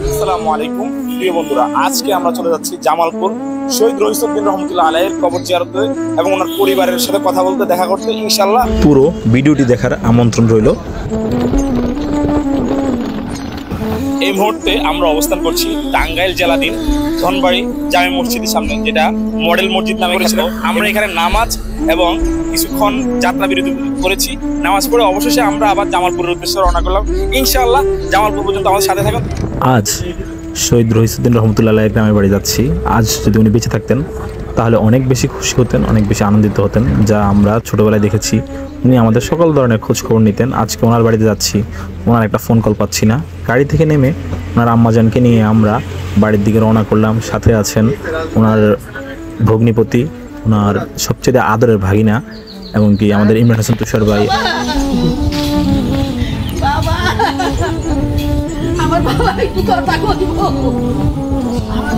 আসসালামু আলাইকুম প্রিয় বন্ধুরা, আজকে আমরা চলে যাচ্ছি জামালপুর শহীদ রহিসউদ্দিন রহমতুল্লাহ আলাইহির কবর জিয়ারতে এবং ওনার পরিবারের সাথে কথা বলতে, দেখা করতে ইনশাআল্লাহ। পুরো ভিডিওটি দেখার আমন্ত্রণ রইল। এই মুহূর্তে আমরা অবস্থান করছি টাঙ্গাইল জেলাধীন ধনবাড়ি জামে মসজিদের সামনে, যেটা মডেল মসজিদ নামে পরিচিত। আমরা এখানে নামাজ এবং কিছুক্ষণ যাত্রা বিরতি করেছি। নামাজ পড়ে অবশেষে আমরা আবার জামালপুরের উদ্দেশ্যে রওনা করলাম। ইনশাআল্লাহ জামালপুর পর্যন্ত আমাদের সাথে থাকুন। আজ শহীদ রহিসউদ্দিন রহমতুল্লাহ আলাইহির গ্রামের বাড়ি যাচ্ছি। আজ যদি উনি বেঁচে থাকতেন তাহলে অনেক বেশি খুশি হতেন, অনেক বেশি আনন্দিত হতেন, যা আমরা ছোটোবেলায় দেখেছি। উনি আমাদের সকল ধরনের খোঁজ খবর নিতেন। আজকে ওনার বাড়িতে যাচ্ছি, ওনার একটা ফোন কল পাচ্ছি না। গাড়ি থেকে নেমে ওনার আম্মাজানকে নিয়ে আমরা বাড়ির দিকে রওনা করলাম। সাথে আছেন ওনার ভগ্নিপতি, ওনার সবচেয়ে আদরের ভাগিনা, এবং কি আমাদের ইমরান হাসান তুষার ভাই। আমার বাবা একটু কথা কইব, আমার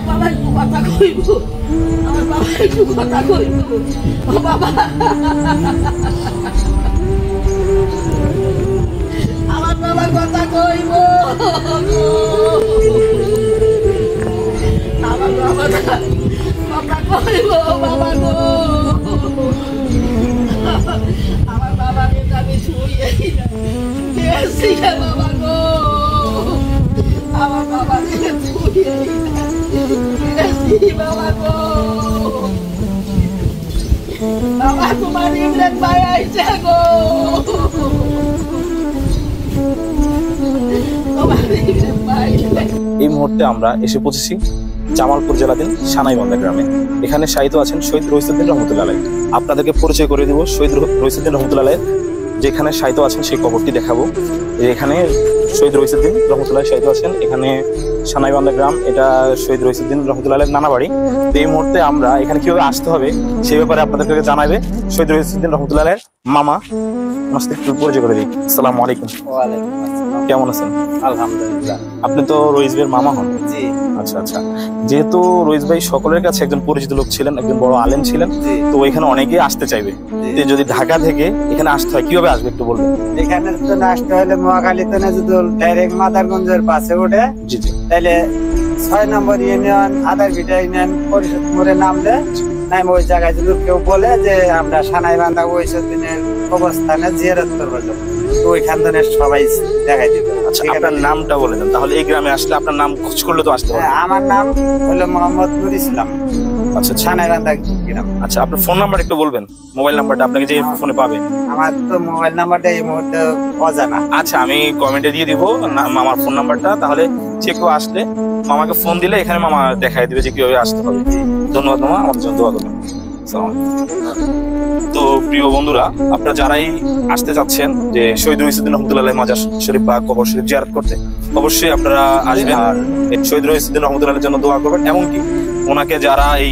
বাবা একটু কথা কইব, আমার বাবা একটু কথা কইব। ও বাবা, আমার বাবা কথা কইব, আমার বাবা কথা কইব। বাবা গো, আমার বাবাকে আমি ছুঁয়ে গেছি বাবা গো, আমার বাবাকে ছুঁয়ে গেছি বাবা গো। বাবা, তোমার ইমরান ভাই আইছে গো, তোমার ইমরান ভাই। এই মুহূর্তে আমরা এসে পৌঁছেছি জামালপুর জেলাধীন সানাইবান্ধা গ্রামে। এখানে শায়িত আছেন শহীদ রহিসউদ্দিন রহমতুল্লাহ আলাইহি। আপনাদেরকে পরিচয় করে দিব শহীদ রহিসউদ্দিন রহমতুল্লাহ আলাইহি যেখানে শায়িত আছেন সেই কবরটি দেখাবো। এখানে শহীদ রহিসউদ্দিন রহমতুল্লাহ শায়িত আছেন। এখানে সানাইবান্ধা গ্রাম, এটা শহীদ রহিসউদ্দিন রহমতুল্লাহ আলাইহির নানা বাড়ি। তো এই মুহূর্তে আমরা এখানে কিভাবে আসতে হবে সেই ব্যাপারে আপনাদেরকে জানাবে শহীদ রহিসউদ্দিন রহমতুল্লাহ আলাইহির মামা। পরিচয় করে দিই। আসসালামু আলাইকুম। ওয়ালাইকুম আসসালাম। কেমন আছেন? আলহামদুলিল্লাহ। আপনি তো রহিস ভাইয়ের মামা হন? জি। আচ্ছা আচ্ছা। যেহেতু রহিস ভাই সকলের কাছে একজন পরিচিত লোক ছিলেন, একজন বড় আলেম ছিলেন, তো এখানে অনেকেই আসতে চাইবে। যদি ঢাকা থেকে এখানে আসতে হয় কিভাবে আসবে একটু বলবেন? এখানে তো আসতে হলে মহাখালী তো যদি ডাইরেক্ট মাদারগঞ্জের পাশে উঠে, জি জি, তাহলে 6 নম্বর ইউনিয়ন আদারভিটা ইউনিয়ন পরিষদ মোড়ে নামলে ওই জায়গায় যদি কেউ বলে যে আমরা সানাইবান্ধা রহিসউদ্দিনের অবস্থানে জিয়ারত করবো, তো ওইখান থেকে সবাই দেখাই দিবে। আচ্ছা, আপনার নামটা বলে দেন তাহলে। এই গ্রামে আসলে আপনার নাম খোঁজ করলে তো আসতে হবে। আমার নাম হলো মোহাম্মদ নুর ইসলাম। আচ্ছা, সানাইবান্ধা গ্রাম। আচ্ছা, আপনার ফোন নাম্বার একটু বলবেন, মোবাইল নাম্বারটা আপনাকে যে ফোনে পাবে। আমার তো মোবাইল নাম্বারটা এই মুহূর্তে অজানা। আচ্ছা, আমি কমেন্টে দিয়ে দিব মামার ফোন নাম্বারটা, তাহলে যে কেউ আসলে মামাকে ফোন দিলে এখানে মামা দেখাই দিবে যে কিভাবে আসতে হবে। ধন্যবাদ মামা, আমাদের জন্য দোয়া করবেন। তো প্রিয় বন্ধুরা, আপনারা যারাই আসতে চাচ্ছেন যে শহীদ রহিসউদ্দিন রহমতুল্লাহ আলাইহি মাজার শরীফ বা কবর শরীফ জিয়ারত করতে, অবশ্যই আপনারা আসবেন আর শহীদ রহিসউদ্দিন রহমতুল্লাহ আলাইহির জন্য দোয়া করবেন। এমনকি ওনাকে যারা এই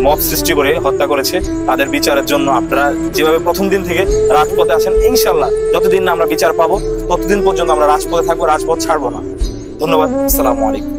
মব সৃষ্টি করে হত্যা করেছে তাদের বিচারের জন্য আপনারা যেভাবে প্রথম দিন থেকে রাজপথে আছেন, ইনশাআল্লাহ যতদিন না আমরা বিচার পাবো ততদিন পর্যন্ত আমরা রাজপথে থাকবো, রাজপথ ছাড়বো না। ধন্যবাদ। আসসালামু আলাইকুম।